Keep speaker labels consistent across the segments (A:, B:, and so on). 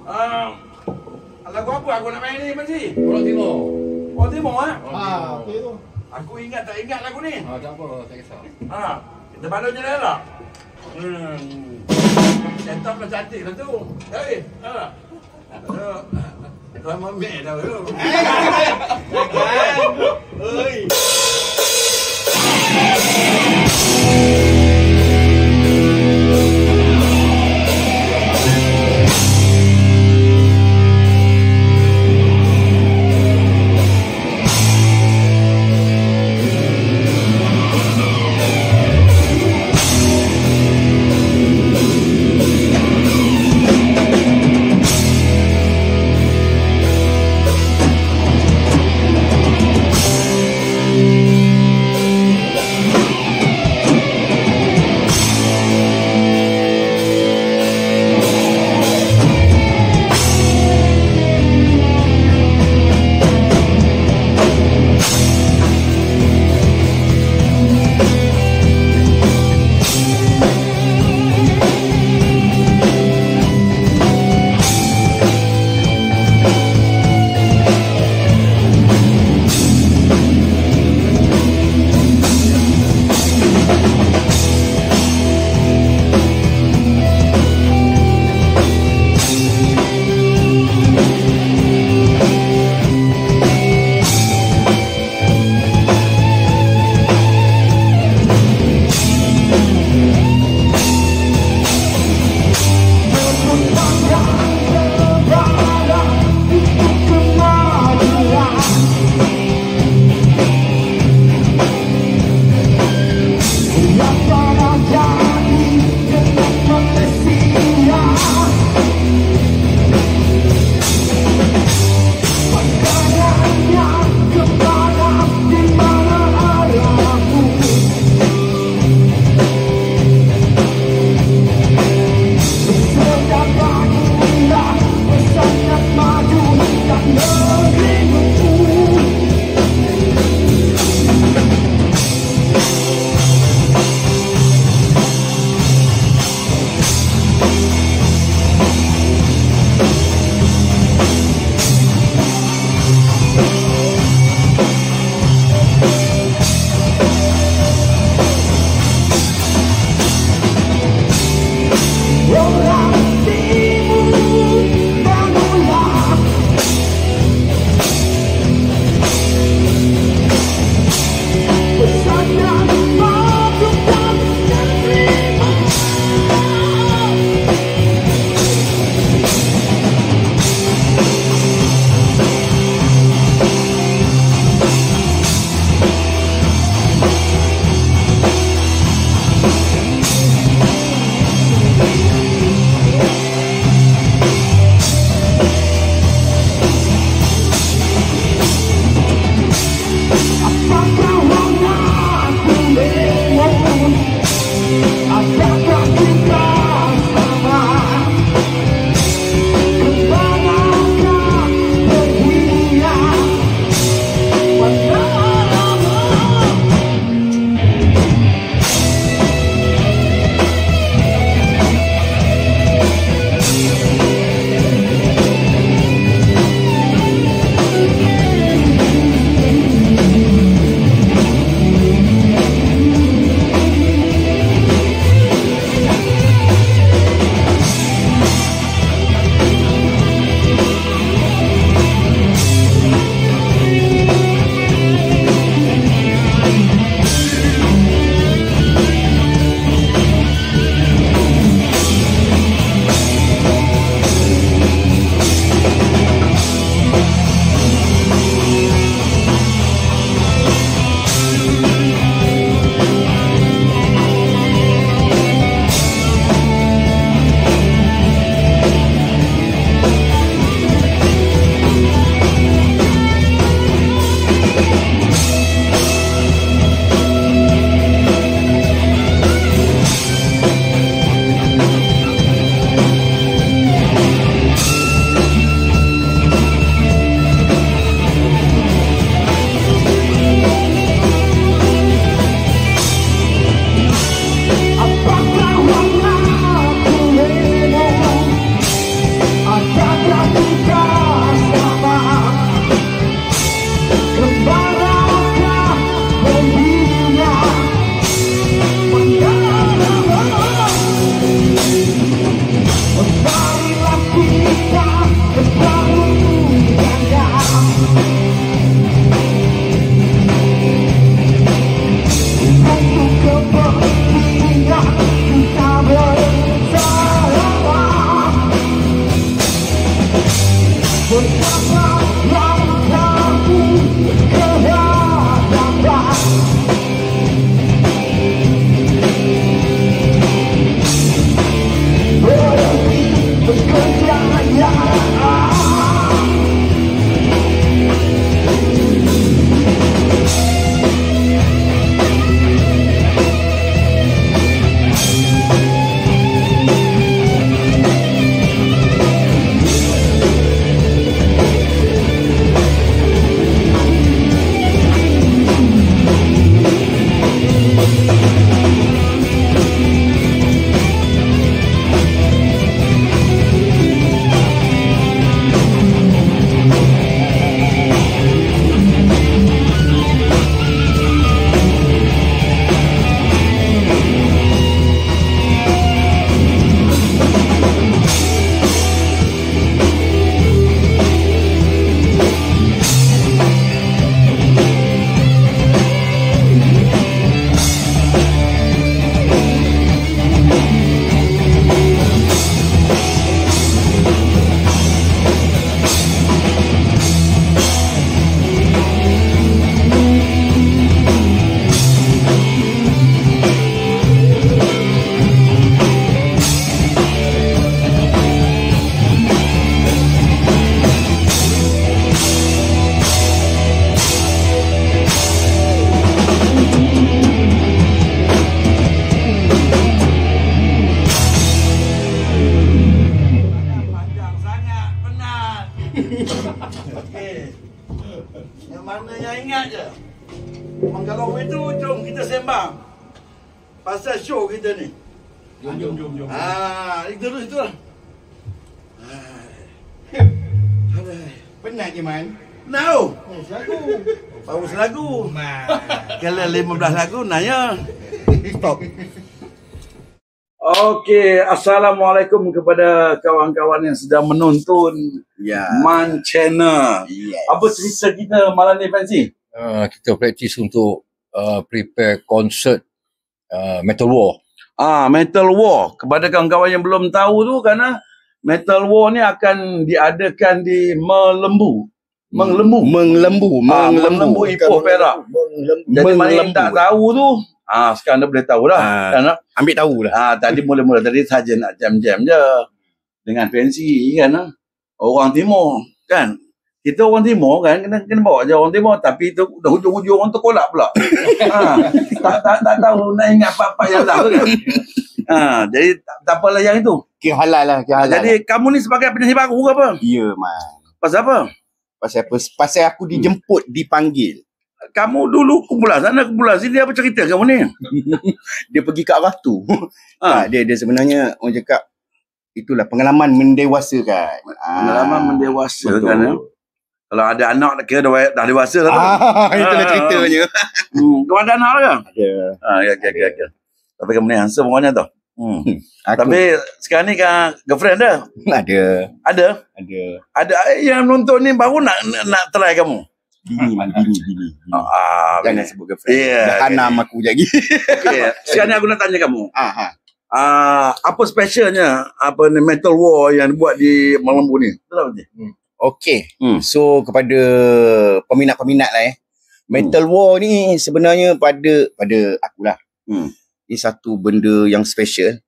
A: Lagu apa aku nak main ni Mansi?
B: Orang Timur.
A: Orang Timur
C: Okey tu.
A: Aku ingat tak ingat lagu ni.
B: Tak apa, tak kisah.
A: Kita bandung je dah tak? Setup dah cantik lah tu. Lama mek dah tu. Oi. Okey. Yang mana yang ingat je? Memang kalau itu, jom kita sembang pasal show kita ni. Jom. Itulah.
B: Penat je, Man.
A: No.
B: Lagu.
A: Baru selagu. Kalau 15 lagu, nanya. Stop. Okey, Assalamualaikum kepada kawan-kawan yang sedang menonton Man Channel. Apa cerita kita malam ni, Fancy?
C: Kita praktis untuk prepare konsert Metal War.
A: Metal War. Kepada kawan-kawan yang belum tahu tu, kerana Metal War ni akan diadakan di Menglembu Ipoh Perak. Jadi mana yang tak tahu tu, sekarang dah boleh tahu dah.
C: Ambil tahu lah.
A: Tadi mula-mula tadi saja nak jam-jam je dengan Fancy kan. Orang Timur kan. Kita orang Timur kan kena bawa je orang Timur, tapi tu dah hujung-hujung orang terkolak pula. Tak tahu nak ingat apa-apa yang dah kan. Jadi tak apalah yang itu.
B: Kira halal lah.
A: Jadi kamu ni sebagai penyanyi baru ke apa?
B: Ya, Man.
A: Pasal apa?
B: Pasal apa? Pasal aku dijemput, dipanggil.
A: Kamu dulu kumpulan sana kumpulan sini, apa cerita kamu ni?
B: Dia pergi ke arah tu. Dia sebenarnya orang cakap itulah pengalaman mendewasakan.
A: Pengalaman mendewasakan ya. Kalau ada anak kira dah dewasa lah tu.
B: Itulah ceritanya.
A: Kau ada anak ke?
B: Ada.
A: Ya. Tapi kamu ni handsome orangnya tu. Tapi sekarang ni kan girlfriend dah?
B: Ada.
A: Ada yang nonton ni baru nak try kamu?
B: Bini. Jangan sebut girlfriend.
A: Yeah,
B: dah hanam aku je lagi.
A: Okay. Sekarang ni aku nak tanya kamu. Apa specialnya Metal War yang buat di Menglembu ni?
B: Okey. So kepada peminat-peminat lah Metal War ni sebenarnya pada akulah. Ini satu benda yang special.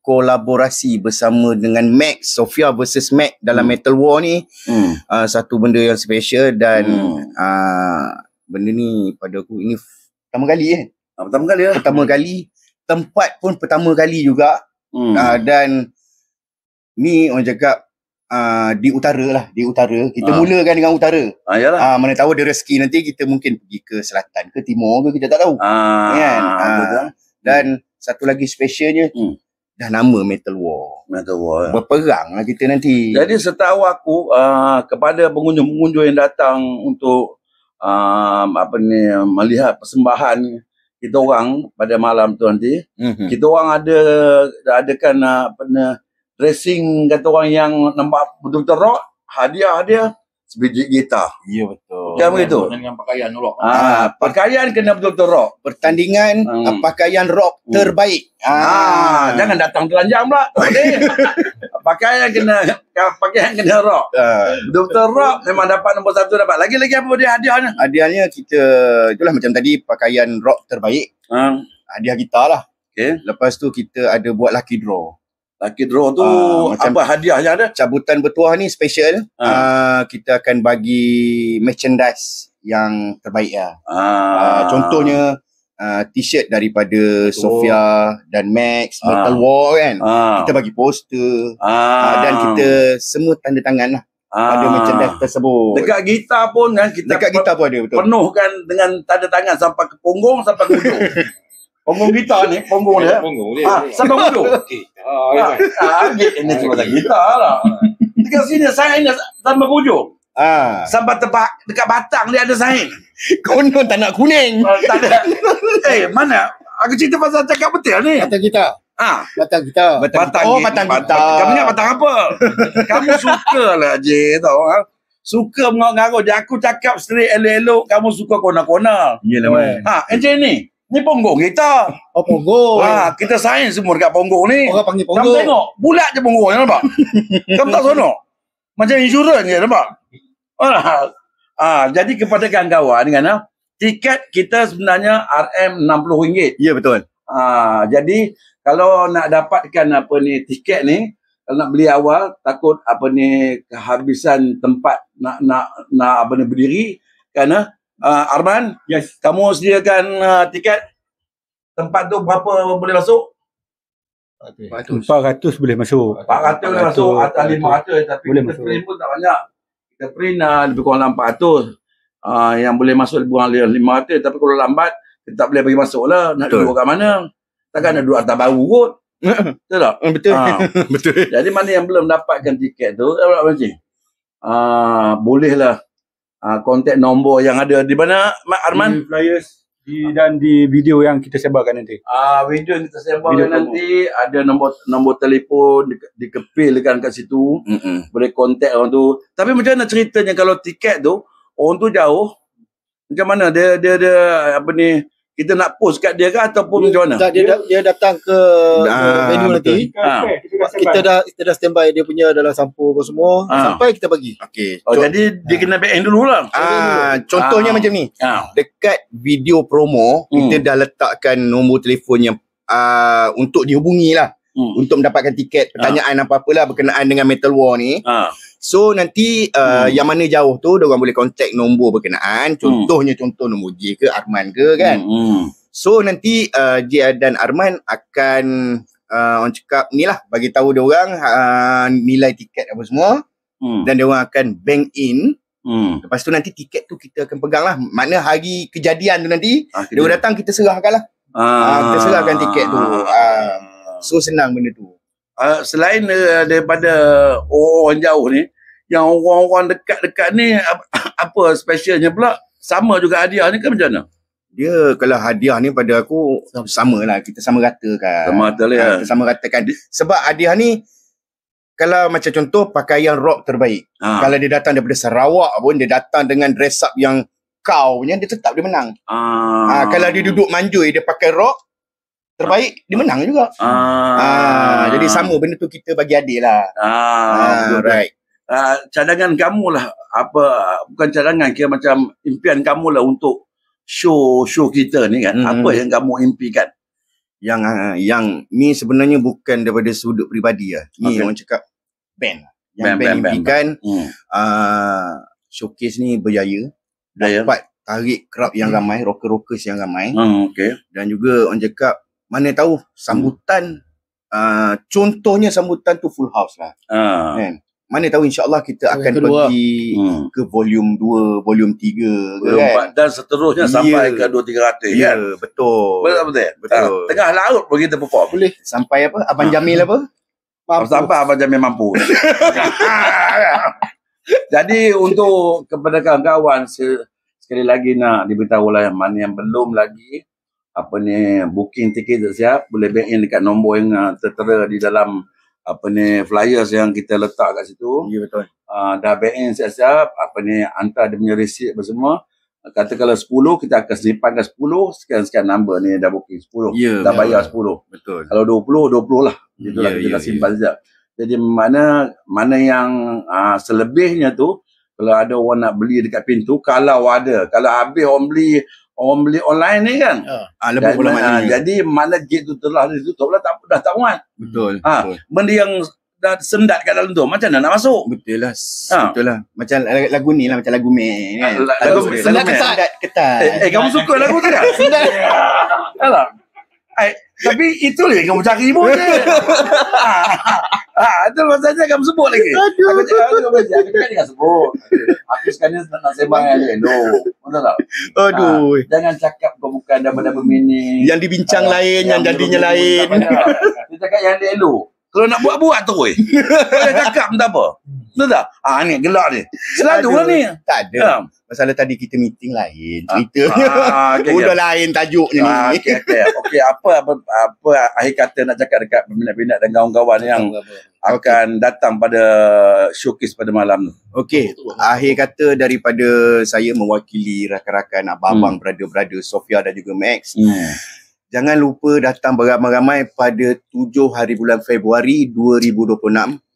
B: Kolaborasi bersama dengan Max, Sofia versus Max dalam Metal War ni satu benda yang special dan benda ni pada aku ini pertama kali pertama kali tempat pun pertama kali juga dan ni orang cakap di utara kita mulakan dengan utara. Mana tahu ada rezeki nanti kita mungkin pergi ke selatan ke timur ke, kita tak tahu kan. Dan satu lagi specialnya dah nama Metal War. Berperang lah kita nanti.
A: Jadi setahu aku kepada pengunjung-pengunjung yang datang untuk melihat persembahan kita orang pada malam tu nanti, kita orang adakan dressing kata orang yang nampak betul-betul rock, hadiah sebiji gitar.
B: Ya, betul.
A: Kan begitu?
C: Dengan pakaian rock.
A: Pakaian kena betul-betul rock.
B: Pertandingan pakaian rock terbaik.
A: Jangan datang telanjang pula. Pakaian kena rock. Betul-betul rock, memang dapat nombor 1 dapat. Lagi-lagi apa dia hadiahnya?
B: Hadiahnya kita itulah macam tadi, pakaian rock terbaik. Hadiah gitar lah.
A: Okay.
B: Lepas tu kita ada buat lucky draw.
A: Lucky draw tu apa hadiahnya ada?
B: Cabutan bertuah ni special. Kita akan bagi merchandise yang terbaik lah. Contohnya t-shirt daripada Sofia dan Max, Metal War kan. Kita bagi poster. Dan kita semua tanda tangan lah pada merchandise tersebut.
A: Dekat gitar pun kan kita
B: gitar pun ada, betul.
A: Penuhkan dengan tanda tangan sampai ke punggung, sampai ke hujung. Punggung gitar ni, punggung dia. Sampai hujung. Ini cuma gitar lah. Dekat sini sign sampai ke hujung. Sampai dekat batang dia ada sign.
B: Konon tak nak kuning.
A: Tak ada. Mana? Aku cerita pasal cakap betul ni.
B: Batang gitar. Batang gitar.
A: Batang gitar. Kamu ingat batang apa? Kamu suka lah je tau. Suka mengarut-ngarut je. Aku cakap straight elok-elok, kamu suka kona-kona.
B: Yelah, man.
A: Encik ni punggung kita.
B: Punggung.
A: Kita sign semua dekat punggung ni.
B: Orang panggil punggung.
A: Kamu tengok, bulat je punggungnya, nampak? Kamu tak sonok? Macam insurans je, nampak? Jadi kepada kawan-kawan kan, tiket kita sebenarnya RM60.
B: Ya, betul.
A: Jadi kalau nak dapatkan tiket ni, kalau nak beli awal, takut kehabisan tempat nak berdiri kerana Arman,
B: yes,
A: kamu sediakan tiket. Tempat tu berapa boleh masuk?
D: 400 boleh masuk.
A: 400 boleh masuk atau 500, tapi
D: boleh
A: kita
D: masuk.
A: stream pun tak banyak. kita print lebih kurang 400. Yang boleh masuk lebih kurang 500. Tapi kalau lambat, kita tak boleh bagi masuk lah. Nak duduk kat mana? Takkan nak duduk atas baru kot. Betul tak?
B: Betul. Betul.
A: Jadi mana yang belum dapatkan tiket tu, bolehlah kontak nombor yang ada di mana, Arman?
D: Di flyers dan di video yang kita sebarkan nanti.
A: Video yang kita sebarkan nanti ada nombor telefon dikepilkan kat situ. Boleh kontak orang tu. Tapi macam mana ceritanya kalau tiket tu orang tu jauh, macam mana dia apa ni, kita nak post kat dia ke ataupun macam mana?
E: Dia datang ke venue nanti. Kita dah standby dia punya dalam sampul semua sampai kita bagi.
B: Okey.
A: Jadi dia kena back end dululah.
B: Contohnya macam ni. Dekat video promo kita dah letakkan nombor telefon yang untuk dihubungi lah. Untuk mendapatkan tiket, pertanyaan apa-apalah berkenaan dengan Metal War ni. So nanti yang mana jauh tu diorang boleh kontak nombor berkenaan. Contohnya contoh nombor J ke Arman ke kan. So nanti J dan Arman akan orang cakap ni lah, bagi tahu diorang nilai tiket apa semua. Dan diorang akan bank in. Lepas tu nanti tiket tu kita akan pegang lah. Makna hari kejadian tu nanti diorang datang, kita serahkan lah. Kita serahkan tiket tu. So senang benda tu.
A: Selain daripada orang jauh ni, yang orang-orang dekat-dekat ni apa specialnya pula? Sama juga hadiah ni kan macam mana?
B: Dia kalau hadiah ni pada aku sama lah, kita sama ratakan.
A: Sama rata lah.
B: Kita sama ratakan. Sebab hadiah ni kalau macam contoh pakaian rock terbaik. Kalau dia datang daripada Sarawak pun, dia datang dengan dress up yang kau punya, dia tetap dia menang. Kalau dia duduk manjui, dia pakai rock terbaik, dia menang juga. Jadi sama benda tu kita bagi adil lah. Right.
A: Cadangan kamu lah, bukan cadangan, kira macam impian kamu lah untuk show kita ni kan. Apa yang kamu impikan?
B: Yang ni sebenarnya bukan daripada sudut peribadi lah. Ni orang cakap band. Yang band impikan showcase ni berjaya. Dapat tarik crowd yang ramai, rockers yang ramai. Dan juga orang cakap, mana tahu sambutan contohnya sambutan tu full house lah. Kan? Mana tahu insya-Allah kita akan pergi ke volume 2, volume 3
A: kan? Dan seterusnya sampai ke 200-300 kan?
B: Betul.
A: Betul. Tengah laut pun kita perform.
B: Boleh. Sampai apa? Abang Jamil apa?
A: Sampai Abang Jamil mampu. Jadi untuk kepada kawan-kawan sekali lagi nak diberitahu lah, yang mana yang belum lagi booking tiket dah siap, boleh bank in dekat nombor yang tertera di dalam flyers yang kita letak kat situ.
B: Ya, betul.
A: Dah bank in siap-siap, hantar dia punya receipt apa semua. Kata kalau 10, kita akan simpankan 10, sekian-sekian number ni dah booking 10. Dah bayar 10.
B: Betul.
A: Kalau 20 lah. Itulah kita simpan sekejap. Jadi mana yang selebihnya tu, kalau ada orang nak beli dekat pintu, kalau habis orang beli online ni kan. Jadi mana gate tu telah ditutup lah, dah tak muat.
B: Betul.
A: Benda yang dah sendat kat dalam tu, macam mana nak masuk?
B: Betul lah. Betul lah. Macam lagu ni lah, macam lagu Meh kan.
A: Lagu
B: sendat ketat.
A: Kamu suka lagu tu kan? Sendat. Alah. Tapi itu je kamu cari pun je. Itu maksudnya kamu sebut lagi. Aku cakap jangan sebut. Aku sekarang nak sembang yang elok. Betul tak?
B: Aduh.
A: Jangan cakap kau bukan double meaning.
B: Yang dibincang lain, yang jadinya lain.
A: Dia cakap yang elok. Kalau nak buat terus. Kalau cakap tak apa. Betul tak? Ni gelak ni. Selalu lah ni.
B: Tak ada. Masalah tadi kita meeting lain. Ceritanya. Udah lain tajuknya ni.
A: Okey. Apa akhir kata nak cakap dekat peminat-peminat dan kawan-kawan yang akan datang pada showcase pada malam tu?
B: Okey. Akhir kata daripada saya mewakili rakan-rakan abang-abang, brother-brother Sofia dan juga Max. Jangan lupa datang beramai-ramai pada 7 hari bulan Februari 2026.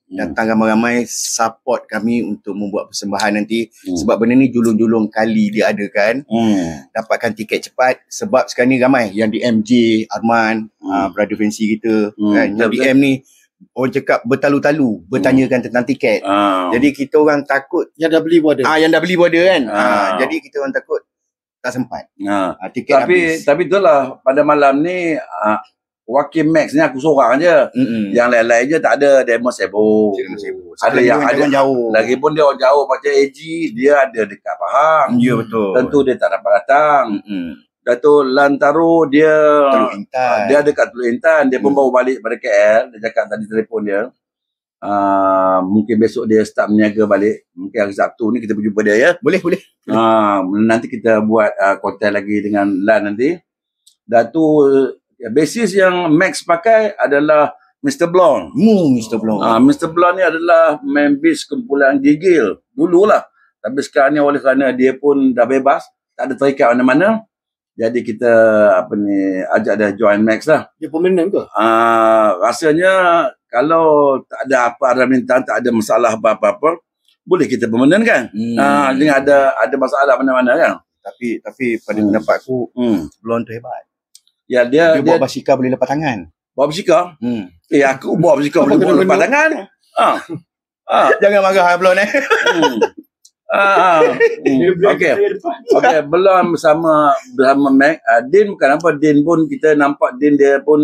B: Datang ramai-ramai, support kami untuk membuat persembahan nanti. Sebab benda ni julung-julung kali dia adakan. Dapatkan tiket cepat. Sebab sekarang ni ramai yang DM J, Arman, brother fancy kita kan. Yang DM ni orang cakap bertalu-talu bertanyakan tentang tiket. Jadi kita orang takut
E: yang dah beli pun ada.
B: Yang dah beli pun ada kan. Jadi kita orang takut tak sempat.
A: Tiket tapi itulah pada malam ni wakil Max ni aku seorang je. Yang lain-lain je tak ada demo sibuk. Ada yang ada
B: jauh.
A: Lagipun dia orang jauh macam AG, dia ada dekat Pahang.
B: Ya betul.
A: Tentu dia tak dapat datang. Dato' Lantaro dia dia ada kat Teluk Intan. Dia pun baru balik pada KL. Dia cakap tadi telefon dia. Mungkin besok dia start meniaga balik. Mungkin hari Sabtu ni kita berjumpa dia ya.
B: Boleh.
A: Nanti kita buat konten lagi dengan Lan nanti. Dato' basis yang Max pakai adalah Mr. Blonde.
B: Mr. Blonde.
A: Mr. Blonde ni adalah main bass kumpulan Gigil. Dululah. Tapi sekarang ni oleh kerana dia pun dah bebas. Tak ada terikat mana-mana. Jadi kita ajak dia join Max lah.
E: Dia permanent ke?
A: Rasanya kalau tak ada apa permintaan, tak ada masalah apa-apa, boleh kita permanent kan? Dengan ada masalah mana-mana kan?
B: Tapi pada pendapat aku, Blonde tu hebat.
A: Ya dia
B: bawa basikal boleh lepas tangan.
A: Bawa basikal? Aku bawa basikal boleh lepas tangan.
B: Jangan marah Blonde
A: Okay, belum bersama Mac. Din bukan apa, Din pun kita nampak Din dia pun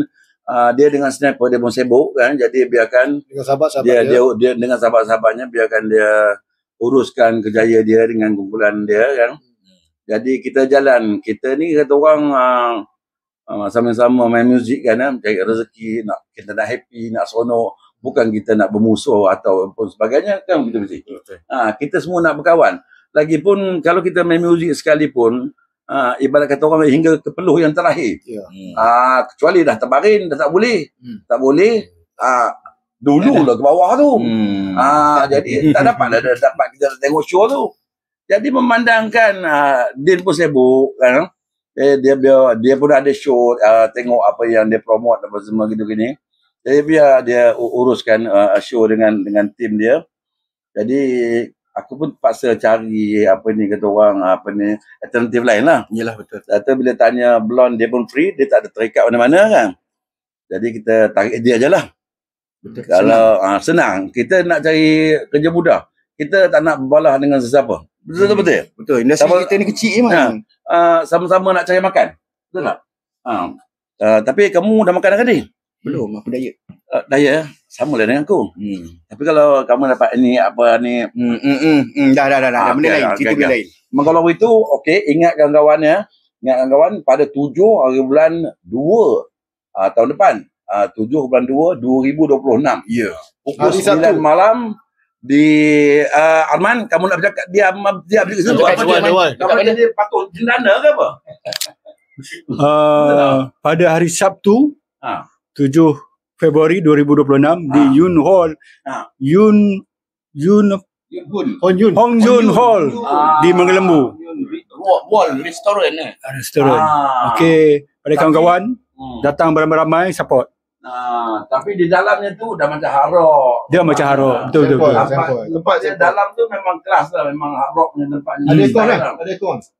A: dia dengan sniper dia pun sibuk kan. Jadi biarkan
E: dengan sahabat-sahabat
A: dia dengan sahabat-sahabatnya, biarkan dia uruskan kerjaya dia dengan kumpulan dia kan. Jadi kita jalan. Kita ni kata orang sama-sama main muzik kan, cari rezeki, kita nak happy, nak seronok. Bukan kita nak bermusuh ataupun sebagainya kan, kita mesti. Kita semua nak berkawan. Lagipun kalau kita main muzik sekalipun, ibarat kata orang hingga ke peluh yang terakhir. Kecuali dah terbaring, dah tak boleh. Tak boleh. Dululah ke bawah tu. Jadi tak dapat kita tengok show tu. Jadi memandangkan Din pun sibuk kan. Dia pun ada show, tengok apa yang dia promote apa semua gitu-gini. Jadi biar dia uruskan show dengan tim dia. Jadi aku pun terpaksa cari kata orang alternatif lain lah.
B: Yalah betul.
A: Atau bila tanya Blonde, dia pun free, dia tak ada terikat mana-mana kan. Jadi kita tarik dia je lah. Betul. Kalau senang, kita nak cari kerja mudah. Kita tak nak berbalah dengan sesiapa. Betul?
B: Betul. Industri kita ni kecil memang.
A: Sama-sama nak cari makan. Betul tak? Tapi kamu dah makan dah tadi?
B: Belum, aku diet.
A: Diet sama lah dengan aku. Tapi kalau kamu dapat ni dah.
B: Benda lain, cerita benda lain.
A: Kalau itu, okey, ingat kawan-kawan pada 7 hari bulan 2 tahun depan. 7 bulan 2 2026.
B: Ya.
A: Pukul 9 malam di Arman, kamu nak bercakap dia beli ke situ? Kamu jadi patut jendana ke apa?
D: Pada hari Sabtu 7 Februari 2026 di Yun Hall. Hong Yun Hall di Menggelembu.
C: Restoran.
D: Okey, pada kawan-kawan datang beramai-ramai support.
A: Tapi di dalamnya tu dah macam hard rock.
D: Dia macam hard rock. Betul.
A: Tempat dia dalam tu memang kelas lah, memang hard rock punya tempatnya.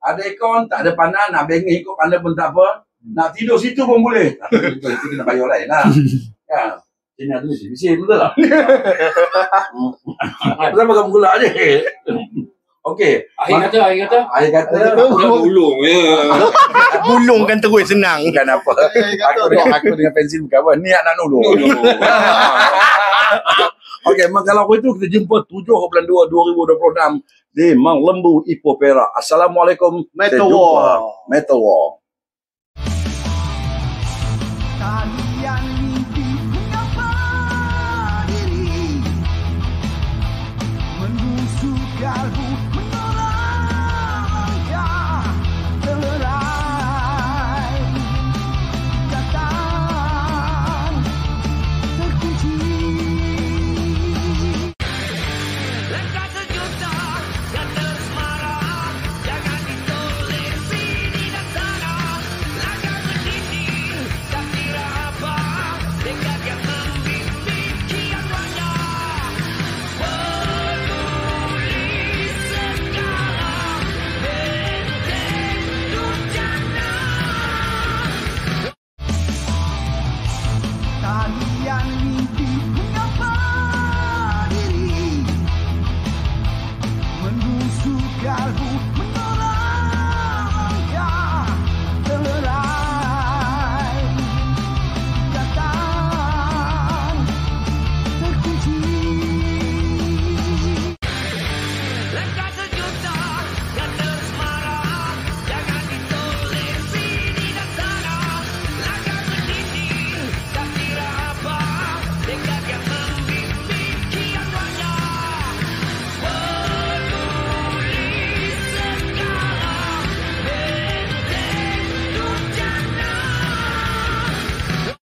A: Ada aircon, tak ada panas, nak bengih ikut panas pun tak apa. Nak tidur situ pun boleh. Tapi itu kena bayar lain lah. Kan? Sini ada bising, betul tak? Kenapa kamu gelak je? Okey.
C: Akhir kata
B: Bulung Bulung kan terus senang.
A: Bukan apa. Aku dengan pensil bukan apa. Niat nak nolong. Okey, kalau itu kita jumpa 7 bulan 2 2026 di Menglembu, Ipoh, Perak. Assalamualaikum.
E: Metal War.
A: Metal War.